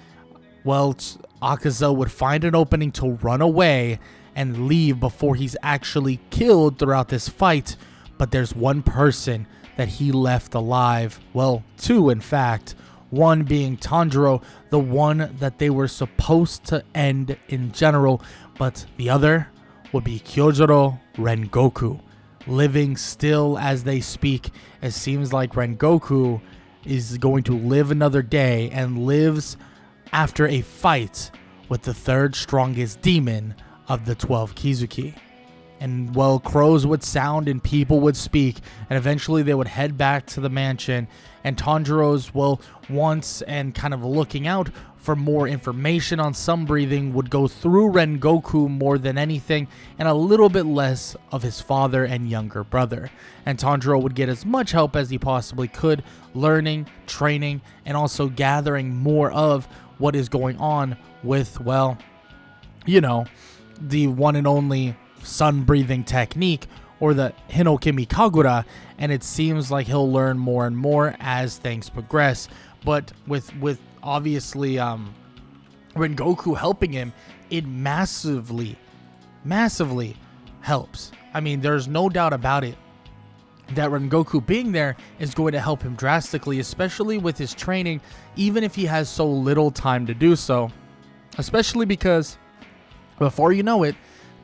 Akaza would find an opening to run away and leave before he's actually killed throughout this fight. But there's one person that he left alive. Well, two in fact. One being Tanjiro, the one that they were supposed to end in general, but the other would be Kyojuro Rengoku, living still as they speak. It seems like Rengoku is going to live another day, and lives after a fight with the third strongest demon of the 12 Kizuki. And crows would sound and people would speak, and eventually they would head back to the mansion, and Tanjiro's wants and kind of looking out for more information on sun breathing would go through Rengoku more than anything, and a little bit less of his father and younger brother. And Tanjiro would get as much help as he possibly could, learning, training, and also gathering more of what is going on with, the one and only sun breathing technique, or the Hinokami Kagura. And it seems like he'll learn more and more as things progress. But with obviously Rengoku helping him, it massively helps. I mean, there's no doubt about it that Rengoku being there is going to help him drastically, especially with his training, even if he has so little time to do so. Especially because before you know it,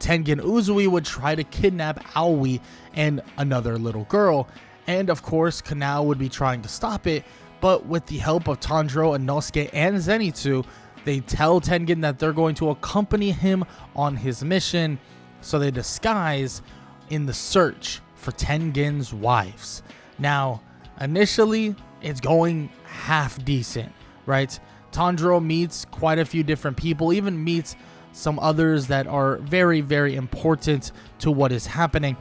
Tengen Uzui would try to kidnap Aoi and another little girl, and of course Kanao would be trying to stop it. But with the help of Tanjiro, Inosuke, and Zenitsu, they tell Tengen that they're going to accompany him on his mission, so they disguise in the search for Tengen's wives. Now, initially, it's going half decent, right? Tanjiro meets quite a few different people, even meets some others that are very, very important to what is happening.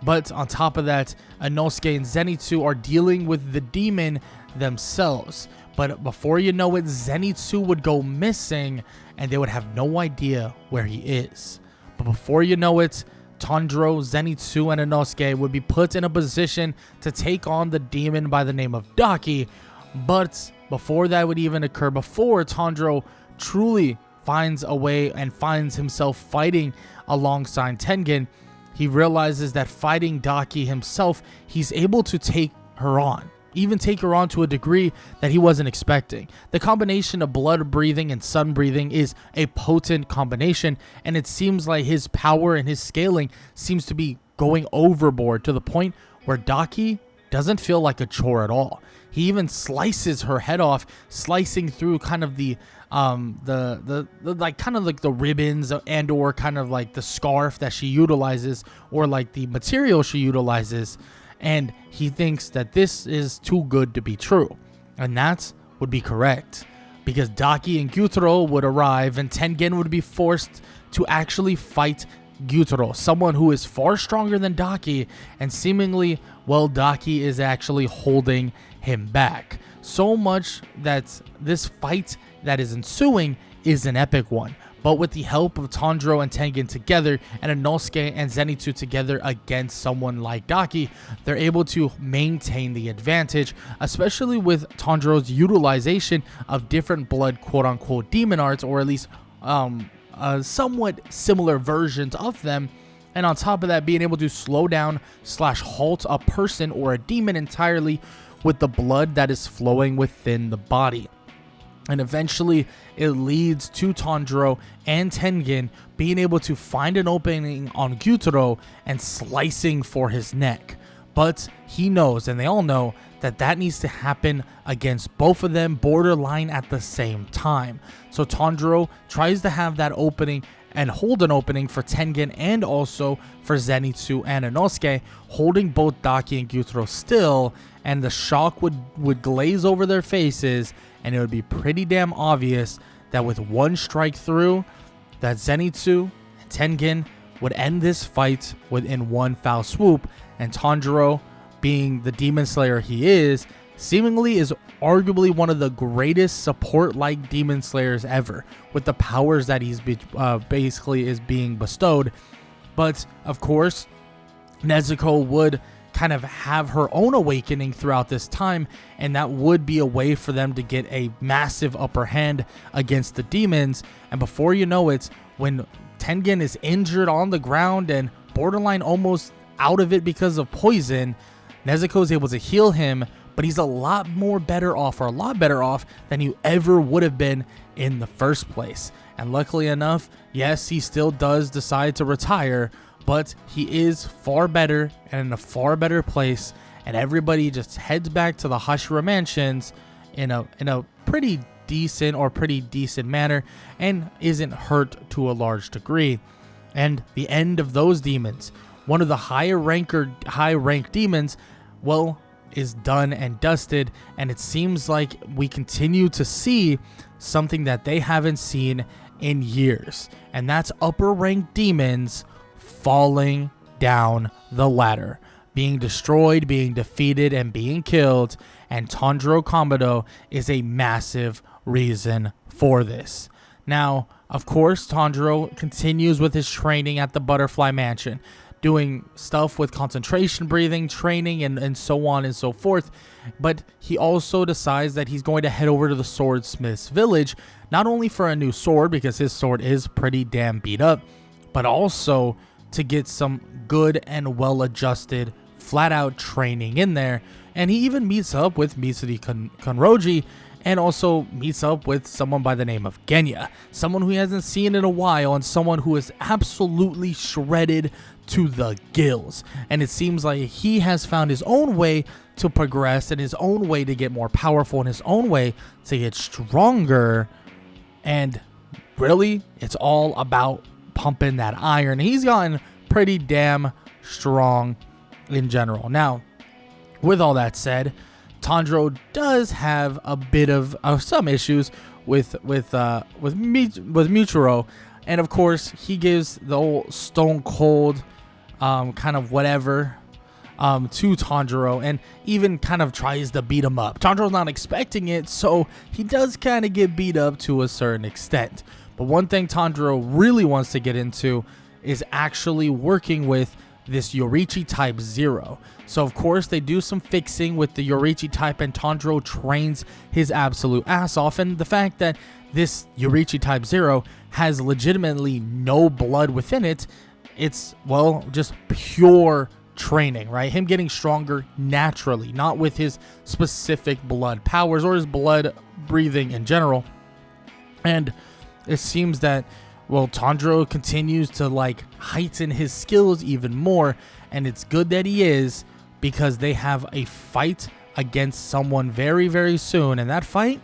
But on top of that, Inosuke and Zenitsu are dealing with the demon themselves. But before you know it, Zenitsu would go missing and they would have no idea where he is. But before you know it, Tanjiro, Zenitsu, and Inosuke would be put in a position to take on the demon by the name of Daki. But before that would even occur, before Tanjiro truly finds a way and finds himself fighting alongside Tengen, he realizes that fighting Daki himself, he's able to take her on. Even take her on to a degree that he wasn't expecting. The combination of blood breathing and sun breathing is a potent combination, and it seems like his power and his scaling seems to be going overboard to the point where Daki doesn't feel like a chore at all. He even slices her head off, slicing through kind of the like kind of like the ribbons and or kind of like the scarf that she utilizes, or like the material she utilizes. And he thinks that this is too good to be true. And that would be correct, because Daki and Gyutaro would arrive and Tengen would be forced to actually fight Gyutaro, someone who is far stronger than Daki, and seemingly, well, Daki is actually holding him back. So much that this fight that is ensuing is an epic one. But with the help of Tanjiro and Tengen together, and Inosuke and Zenitsu together against someone like Daki, they're able to maintain the advantage, especially with Tanjiro's utilization of different blood quote-unquote demon arts, or at least somewhat similar versions of them. And on top of that, being able to slow down / halt a person or a demon entirely with the blood that is flowing within the body. And eventually, it leads to Tanjiro and Tengen being able to find an opening on Gyutaro and slicing for his neck. But he knows, and they all know, that needs to happen against both of them borderline at the same time. So Tanjiro tries to have that opening and hold an opening for Tengen and also for Zenitsu and Inosuke, holding both Daki and Gyutaro still, and the shock would glaze over their faces, and it would be pretty damn obvious that with one strike through, that Zenitsu and Tengen would end this fight within one foul swoop, and Tanjiro, being the demon slayer he is, seemingly is arguably one of the greatest support-like demon slayers ever, with the powers that he's basically is being bestowed. But of course, Nezuko would kind of have her own awakening throughout this time, and that would be a way for them to get a massive upper hand against the demons. And before you know it, when Tengen is injured on the ground and borderline almost out of it because of poison, Nezuko is able to heal him, but he's a lot better off than you ever would have been in the first place. And luckily enough, yes, he still does decide to retire, but he is far better and in a far better place, and everybody just heads back to the Hashira mansions in a pretty decent manner, and isn't hurt to a large degree. And the end of those demons, one of the high rank demons, well, is done and dusted, and it seems like we continue to see something that they haven't seen in years, and that's upper rank demons falling down the ladder, being destroyed, being defeated, and being killed. And Tanjiro Kamado is a massive reason for this. Now, of course, Tanjiro continues with his training at the Butterfly Mansion, doing stuff with concentration breathing, training, and so on and so forth. But he also decides that he's going to head over to the Swordsmith's village, not only for a new sword, because his sword is pretty damn beat up, but also to get some good and well-adjusted, flat-out training in there. And he even meets up with Mitsuri Kanroji, and also meets up with someone by the name of Genya, someone who he hasn't seen in a while, and someone who is absolutely shredded to the gills. And it seems like he has found his own way to progress, and his own way to get more powerful, and his own way to get stronger. And really, it's all about pumping that iron. He's gotten pretty damn strong in general. Now, with all that said, Tanjiro does have a bit of some issues with Michiro, and of course he gives the old stone cold kind of whatever to Tanjiro, and even kind of tries to beat him up. Tanjiro's not expecting it, so he does kind of get beat up to a certain extent. But one thing Tanjiro really wants to get into is actually working with this Yoriichi type 0. So of course they do some fixing with the Yoriichi type, and Tanjiro trains his absolute ass off. And the fact that this Yoriichi type 0 has legitimately no blood within it, it's, well, just pure training, right? Him getting stronger naturally, not with his specific blood powers or his blood breathing in general. And it seems that, well, Tanjiro continues to like heighten his skills even more, and it's good that he is, because they have a fight against someone very, very soon, and that fight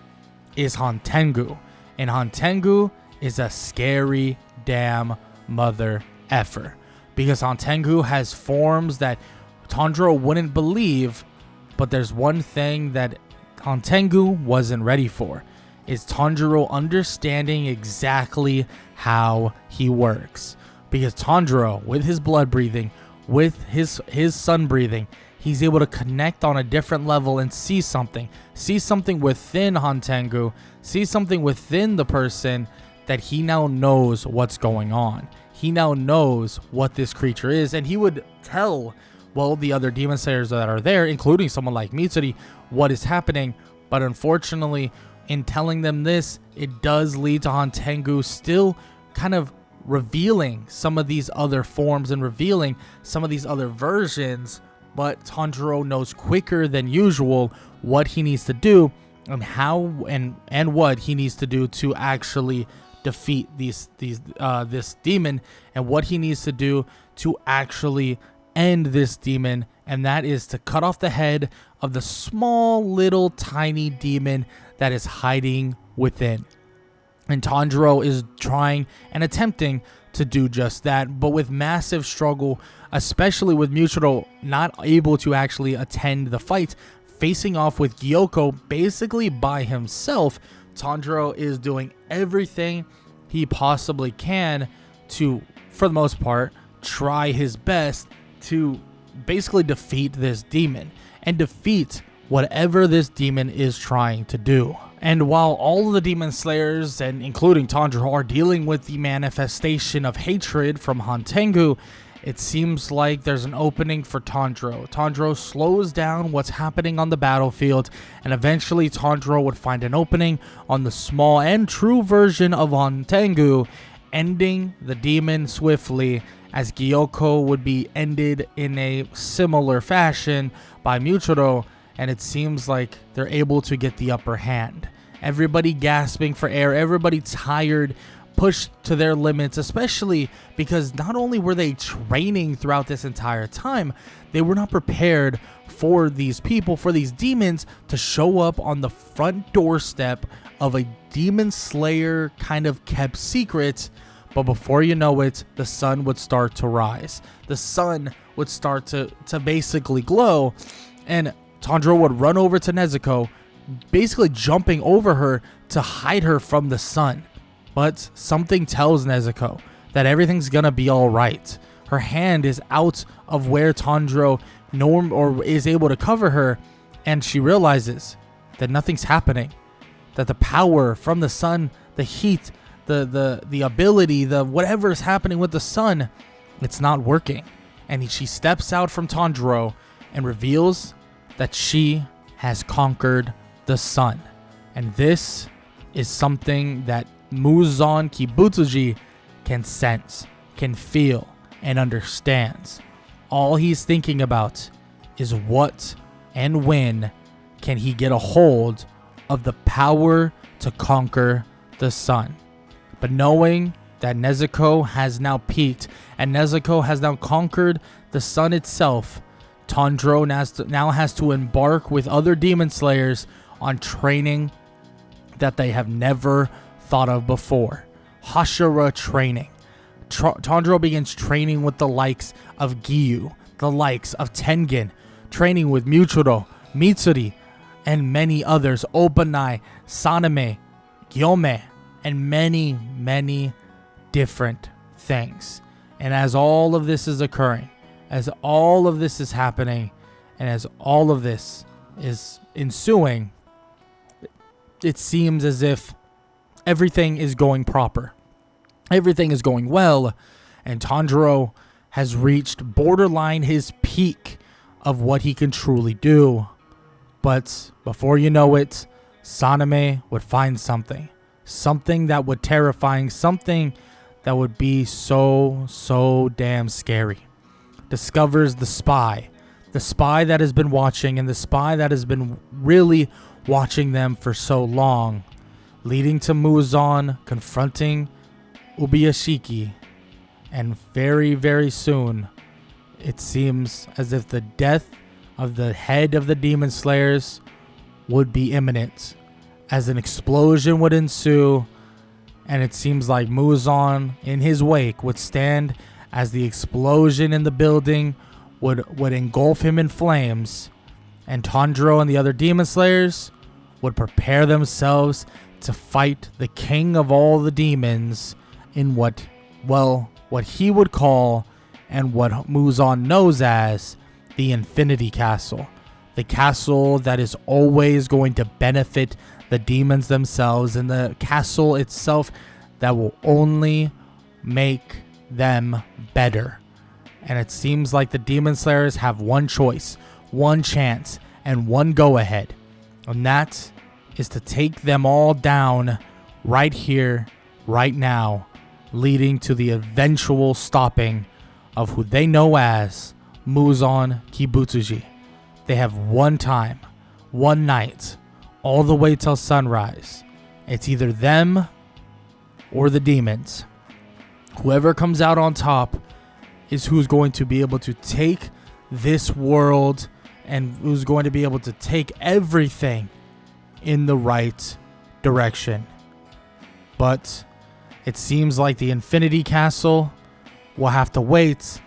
is Hantengu. And Hantengu is a scary damn mother effer, because Hantengu has forms that Tanjiro wouldn't believe, but there's one thing that Hantengu wasn't ready for, is Tanjiro understanding exactly how he works. Because Tanjiro, with his blood breathing, with his sun breathing, he's able to connect on a different level and see something within Hantengu, see something within the person, that he now knows what's going on. He now knows what this creature is, and he would tell, well, the other demon slayers that are there, including someone like Mitsuri, what is happening. But unfortunately, in telling them this, it does lead to Hantengu still kind of revealing some of these other forms and revealing some of these other versions. But Tanjiro knows quicker than usual what he needs to do, and how and what he needs to do to actually defeat this demon, and what he needs to do to actually end this demon, and that is to cut off the head of the small little tiny demon that is hiding within. And Tanjiro is trying and attempting to do just that, but with massive struggle, especially with Michiro not able to actually attend the fight, facing off with Gyoko basically by himself. Tanjiro is doing everything he possibly can to, for the most part, try his best to basically defeat this demon and defeat whatever this demon is trying to do. And while all of the demon slayers, and including Tanjiro, are dealing with the manifestation of hatred from Hantengu, it seems like there's an opening for Tanjiro. Tanjiro slows down what's happening on the battlefield, and eventually Tanjiro would find an opening on the small and true version of Hantengu, ending the demon swiftly, as Gyoko would be ended in a similar fashion by Michiro, and it seems like they're able to get the upper hand. Everybody gasping for air, everybody tired, pushed to their limits, especially because not only were they training throughout this entire time, they were not prepared for these people, for these demons, to show up on the front doorstep of a demon slayer kind of kept secret. But before you know it, the sun would start to rise. The sun would start to basically glow, and Tanjiro would run over to Nezuko, basically jumping over her to hide her from the sun. But something tells Nezuko that everything's gonna be alright. Her hand is out of where Tanjiro is able to cover her, and she realizes that nothing's happening. That the power from the sun, the heat, the ability, the whatever is happening with the sun, it's not working. And she steps out from Tanjiro and reveals that she has conquered the sun. And this is something that Muzan Kibutsuji can sense, can feel, and understands. All he's thinking about is what and when can he get a hold of the power to conquer the sun. But knowing that Nezuko has now peaked and Nezuko has now conquered the sun itself, Tanjiro now has to embark with other demon slayers on training that they have never thought of before. Hashira training. Tanjiro begins training with the likes of Giyu, the likes of Tengen, training with Michiro, Mitsuri, and many others, Obanai, Saname, Gyome, and many, many different things. And as all of this is occurring, as all of this is happening, and as all of this is ensuing, it seems as if everything is going proper. Everything is going well, and Tanjiro has reached borderline his peak of what he can truly do. But before you know it, Saname would find something. Something that would terrifying, something that would be so damn scary. Discovers the spy that has been watching, and the spy that has been really watching them for so long, leading to Muzan confronting Ubuyashiki. And very, very soon, it seems as if the death of the head of the Demon Slayers would be imminent, as an explosion would ensue, and it seems like Muzan in his wake would stand as the explosion in the building would engulf him in flames, and Tanjiro and the other Demon Slayers would prepare themselves to fight the king of all the demons in what he would call, and what Muzan knows as, the Infinity Castle. The castle that is always going to benefit the demons themselves, and the castle itself that will only make them better. And it seems like the Demon Slayers have one choice, one chance, and one go-ahead. And that is to take them all down right here, right now, leading to the eventual stopping of who they know as Muzan Kibutsuji. They have one time, one night, all the way till sunrise. It's either them or the demons. Whoever comes out on top is who's going to be able to take this world, and who's going to be able to take everything in the right direction. But it seems like the Infinity Castle will have to wait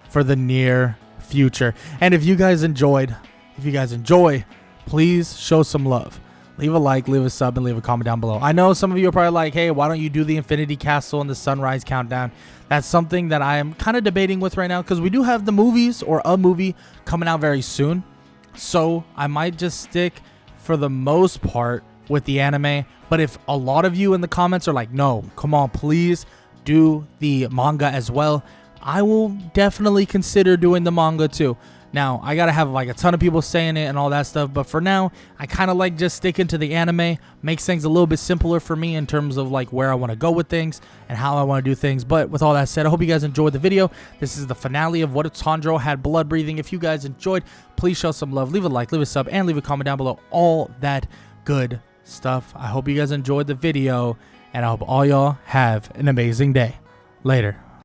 for the near future. And if you guys enjoy, please show some love. Leave a like, leave a sub, and leave a comment down below. I know some of you are probably like, hey, why don't you do the Infinity Castle and the Sunrise Countdown? That's something that I am kind of debating with right now, because we do have the movies, or a movie, coming out very soon. So I might just stick, for the most part, with the anime. But if a lot of you in the comments are like, no, come on, please do the manga as well, I will definitely consider doing the manga too. Now, I gotta have like a ton of people saying it and all that stuff, but for now, I kind of like just sticking to the anime. Makes things a little bit simpler for me in terms of like where I want to go with things and how I want to do things. But with all that said, I hope you guys enjoyed the video. This is the finale of What If Tanjiro Had Blood Breathing. If you guys enjoyed, please show some love. Leave a like, leave a sub, and leave a comment down below. All that good stuff. I hope you guys enjoyed the video, and I hope all y'all have an amazing day. Later.